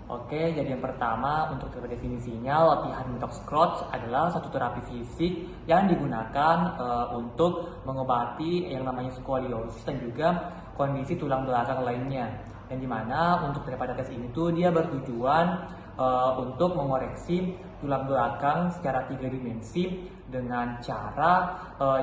Oke, jadi yang pertama untuk definisinya, latihan detox crotch adalah satu terapi fisik yang digunakan untuk mengobati yang namanya skoliosis dan juga kondisi tulang belakang lainnya. Yang dimana untuk daripada tes ini tuh dia bertujuan untuk mengoreksi tulang belakang secara 3 dimensi dengan cara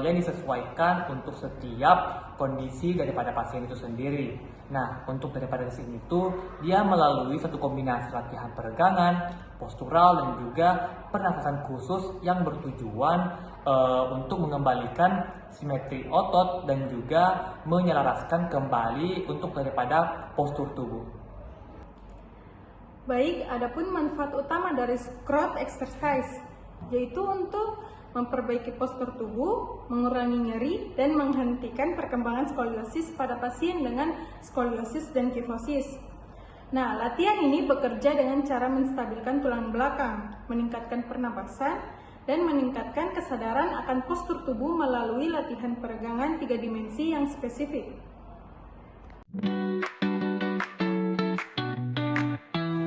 yang disesuaikan untuk setiap kondisi daripada pasien itu sendiri. Nah, untuk daripada tes ini tuh dia melalui satu kombinasi latihan peregangan, postural dan juga pernafasan khusus yang bertujuan untuk mengembalikan simetri otot dan juga menyelaraskan kembali untuk daripada postur tubuh. Baik, adapun manfaat utama dari crotch exercise yaitu untuk memperbaiki postur tubuh, mengurangi nyeri, dan menghentikan perkembangan skoliosis pada pasien dengan skoliosis dan kifosis. Nah, latihan ini bekerja dengan cara menstabilkan tulang belakang, meningkatkan pernapasan, dan meningkatkan kesadaran akan postur tubuh melalui latihan peregangan 3 dimensi yang spesifik.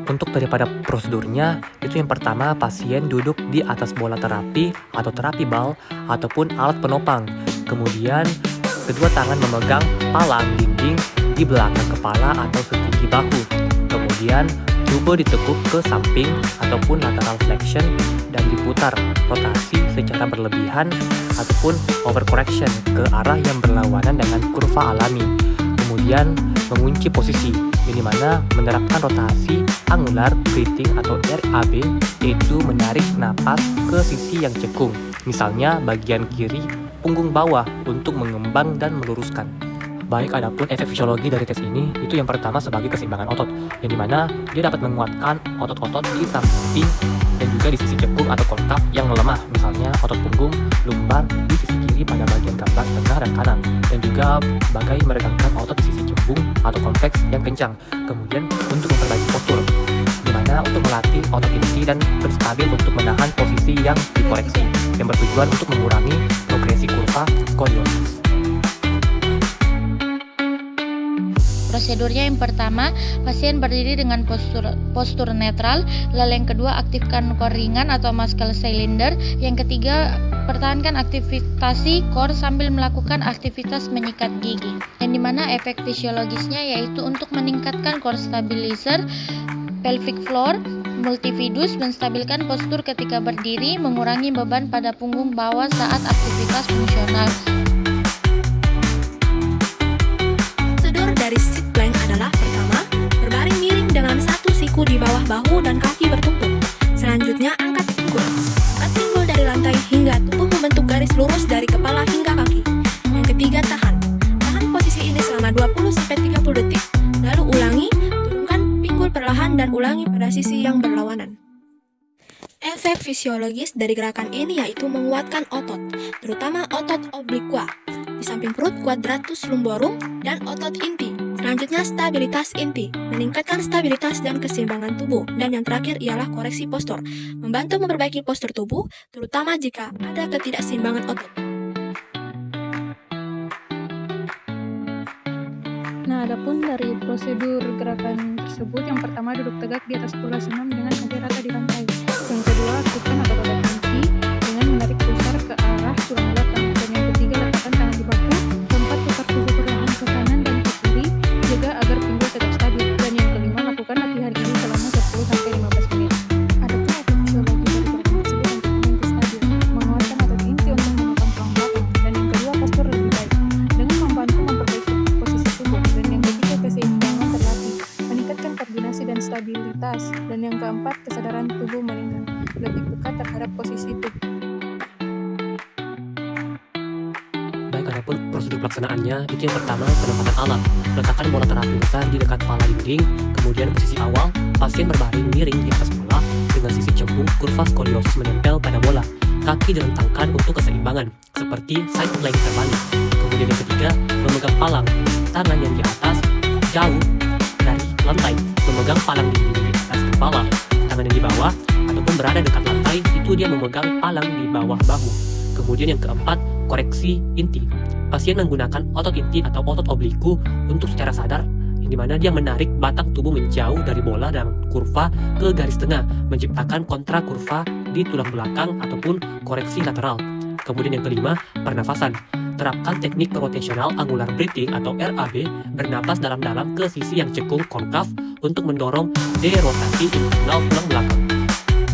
Untuk daripada prosedurnya, itu yang pertama pasien duduk di atas bola terapi atau terapi bal ataupun alat penopang. Kemudian kedua tangan memegang palang dinding di belakang kepala atau setinggi bahu. Kemudian tubuh ditekuk ke samping ataupun lateral flexion dan diputar rotasi secara berlebihan ataupun overcorrection ke arah yang berlawanan dengan kurva alami. Kemudian mengunci posisi, di mana menerapkan rotasi angular breathing atau RAB, yaitu menarik napas ke sisi yang cekung, misalnya bagian kiri punggung bawah untuk mengembang dan meluruskan. Baik, adapun efek fisiologi dari tes ini, itu yang pertama sebagai keseimbangan otot, yang dimana dia dapat menguatkan otot-otot di samping dan juga di sisi cekung atau kontak yang melemah, misalnya otot punggung, lumbar di sisi kiri pada bagian gambar tengah dan kanan, dan juga bagai meregangkan otot di sisi cekung atau kompleks yang kencang. Kemudian untuk memperbaiki postur, di mana untuk melatih otot inti dan berstabil untuk menahan posisi yang dikoreksi, yang bertujuan untuk mengurangi progresi kurva skoliosis. Prosedurnya yang pertama, pasien berdiri dengan postur netral, lalu yang kedua aktifkan core ringan atau muscle cylinder, yang ketiga pertahankan aktivitas core sambil melakukan aktivitas menyikat gigi. Yang dimana efek fisiologisnya yaitu untuk meningkatkan core stabilizer, pelvic floor, multifidus, menstabilkan postur ketika berdiri, mengurangi beban pada punggung bawah saat aktivitas fungsional. Dari sit plank adalah pertama, berbaring miring dengan satu siku di bawah bahu dan kaki bertumpuk. Selanjutnya, angkat pinggul. Angkat pinggul dari lantai hingga tubuh membentuk garis lurus dari kepala hingga kaki. Yang ketiga, tahan. Tahan posisi ini selama 20-30 detik. Lalu ulangi, turunkan pinggul perlahan dan ulangi pada sisi yang berlawanan. Efek fisiologis dari gerakan ini yaitu menguatkan otot, terutama otot obliqua, di samping perut quadratus lumborum, dan otot inti. Selanjutnya stabilitas inti, meningkatkan stabilitas dan keseimbangan tubuh. Dan yang terakhir ialah koreksi postur, membantu memperbaiki postur tubuh, terutama jika ada ketidakseimbangan otot. Nah, adapun dari prosedur gerakan tersebut, yang pertama duduk tegak di atas bola senam dengan kaki rata di lantai. Yang kedua, aktifkan atau roda kaki dengan menarik pusar ke arah tulang belakang. Dan yang ketiga, letakkan tangan di bahu. Keempat, putar tubuh perlahan ke kanan dan ke kiri, jaga agar pinggul tetap stabil. Dan yang kelima, lakukan latihan ini selama 10-15 menit. Adapun efek fisiologi dari gerakan tersebut untuk inti stabil, menguatkan otot inti untuk menekan tulang belakang. Dan yang kedua, postur lebih baik dengan membantu memperbaiki posisi tubuh. Dan yang ketiga, keseimbangan terlatih, meningkatkan koordinasi dan stabilitas. Dan yang keempat, kesadaran tubuh meningkat lebih dekat terhadap posisi tubuh. Baik, adapun prosedur pelaksanaannya, itu yang pertama penempatan alat. Letakkan bola terapi besar di dekat kepala dinding, kemudian posisi awal, pasien berbaring miring di atas bola dengan sisi cembung kurva skoliosis menempel pada bola. Kaki direntangkan untuk keseimbangan, seperti side plank terbalik. Kemudian yang ketiga, memegang palang, tangan yang di atas jauh dari lantai, memegang palang dinding di atas kepala, tangan yang di bawah ataupun berada dekat lantai, itu dia memegang palang di bawah bahu. Kemudian yang keempat, koreksi inti. Pasien menggunakan otot inti atau otot obliku untuk secara sadar yang dimana dia menarik batang tubuh menjauh dari bola dan kurva ke garis tengah, menciptakan kontra kurva di tulang belakang ataupun koreksi lateral. Kemudian yang kelima, pernafasan. Terapkan teknik rotational angular breathing atau RAB, bernapas dalam-dalam ke sisi yang cekung konkav untuk mendorong derotasi internal tulang belakang.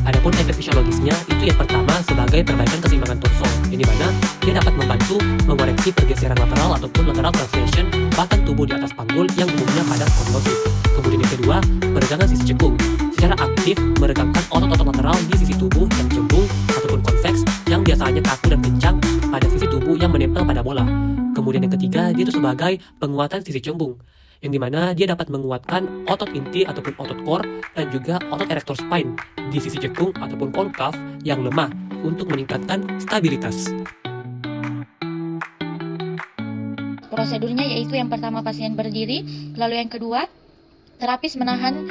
Adapun efek fisiologisnya itu yang pertama sebagai perbaikan keseimbangan torso, yang dimana dia dapat membantu mengoreksi pergeseran lateral ataupun lateral translation batang tubuh di atas panggul yang umumnya pada skoliosis. Kemudian yang kedua, peregangan sisi cekung. Secara aktif meregangkan otot-otot lateral di sisi tubuh yang cembung ataupun konveks yang biasanya kaku dan kencang pada sisi tubuh yang menempel pada bola. Kemudian yang ketiga, dia itu sebagai penguatan sisi cembung, yang dimana dia dapat menguatkan otot inti ataupun otot core dan juga otot erector spine di sisi cekung ataupun konkav yang lemah untuk meningkatkan stabilitas. Prosedurnya yaitu yang pertama pasien berdiri, lalu yang kedua terapis menahan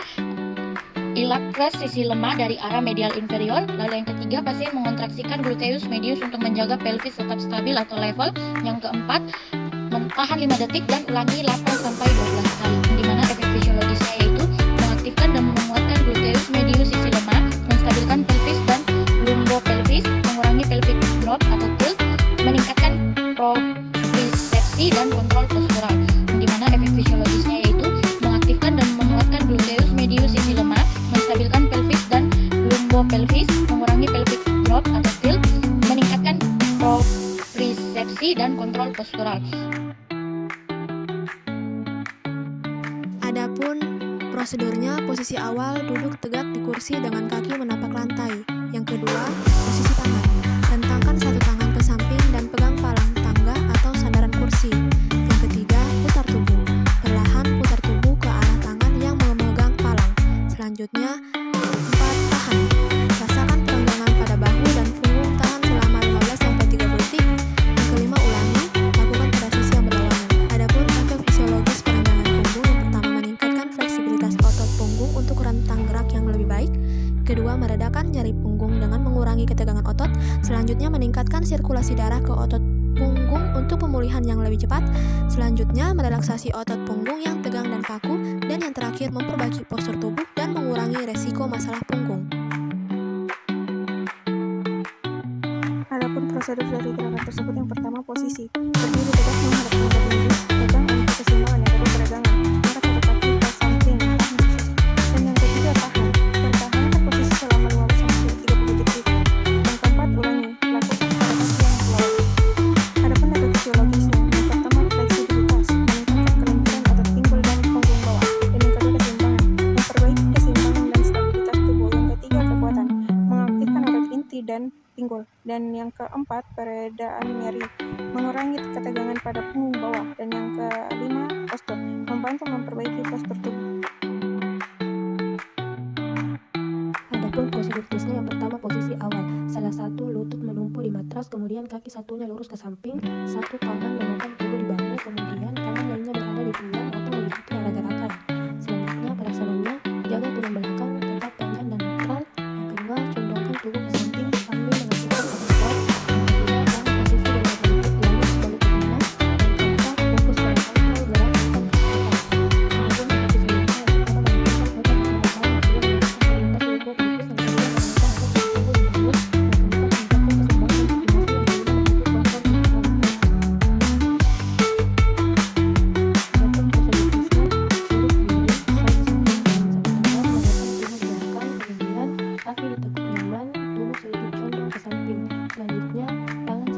ilacrus sisi lemah dari arah medial inferior, lalu yang ketiga pasien mengontraksikan gluteus medius untuk menjaga pelvis tetap stabil atau level, yang keempat tahan 5 detik dan ulangi 8 sampai 12 kali, di mana efek fisiologisnya yaitu mengaktifkan dan menguatkan gluteus medius sisi lemah, menstabilkan pelvis dan lumbopelvis, mengurangi pelvic drop atau tilt, meningkatkan propriosepsi dan kontrol postural, di mana efek fisiologisnya yaitu mengaktifkan dan menguatkan gluteus medius sisi lemah, menstabilkan pelvis dan lumbopelvis, mengurangi pelvic drop atau tilt, meningkatkan propriosepsi dan kontrol postural. Adapun prosedurnya, posisi awal duduk tegak di kursi dengan kaki menapak lantai. Yang kedua, posisi tangan. Rentangkan satu tangan ke samping dan pegang palang tangga atau sandaran kursi. Yang ketiga, putar tubuh. Perlahan putar tubuh ke arah tangan yang memegang palang. Selanjutnya, 4. Tahan. Rasakan perenggangan pada bahu dan punggung, tahan selama 15-30 detik. Yang kelima, ulangi, lakukan pada sisi yang berlawanan. Adapun efek fisiologis perenggangan punggung, yang pertama meningkatkan fleksibilitas otot punggung untuk rentang gerak yang lebih baik. Kedua, meredakan nyeri punggung dengan mengurangi ketegangan otot. Selanjutnya, meningkatkan sirkulasi darah ke otot punggung untuk pemulihan yang lebih cepat. Selanjutnya, merelaksasi otot punggung yang tegang dan kaku. Dan yang terakhir, memperbaiki postur tubuh dan mengurangi resiko masalah punggung. Adapun prosedur dari gerakan tersebut, yang pertama posisi. Berdiri tegak menghadap ke tinggi, pegang untuk keseimbangan. Yang kedua peregangan, angkat satu kaki ke samping, tahan posisi. Dan yang ketiga tahan. Pertahankan posisi selama 15-30 detik. Yang keempat ulangi, lakukan pada kaki yang berlawanan. Adapun efek fisiologisnya, yang pertama fleksibilitas, meningkatkan kelenturan otot pinggul dan punggung bawah. Dan yang kedua keseimbangan, memperbaiki keseimbangan dan stabilitas tubuh. Yang ketiga kekuatan, mengaktifkan otot inti dan pinggul. Dan yang keempat peredaan nyeri, mengurangi ketegangan pada punggung bawah. Dan yang kelima postur, membantu memperbaiki postur tubuh. Adapun prosedur tesnya, yang pertama posisi awal. Salah satu lutut menumpu di matras, kemudian kaki satunya lurus ke samping, satu tangan menopang tubuh di bahu, kemudian tangan lainnya berada di pinggang atau mengikuti arah gerakan. Selanjutnya pelaksananya, jaga tulang belakang tetap panjang dan netral. Yang kedua, condongkan tubuh ke samping sambil mengaktifkan otot core. Yang ketiga, tahan posisi beberapa detik lalu kembali ke tengah. Yang keempat, fokus pada kontrol gerak dan kecepatan. Adapun efek fisiologisnya, yang pertama meningkatkan otot di tulang belakang, yang kedua meningkatkan stabilitas lumbopelvis, yang ketiga meningkatkan otot di tubuh di bahu, yang keempat meningkatkan keseimbangan koordinasi, yang kelima membantu kontrol postural. Adapun prosedur tesnya, duduk berdiri, side sitting dengan sapu tangan, menggerakkan tubuh ke belakang, kemudian kaki ditekuk nyaman, tubuh sedikit condong ke samping. Selanjutnya, tangan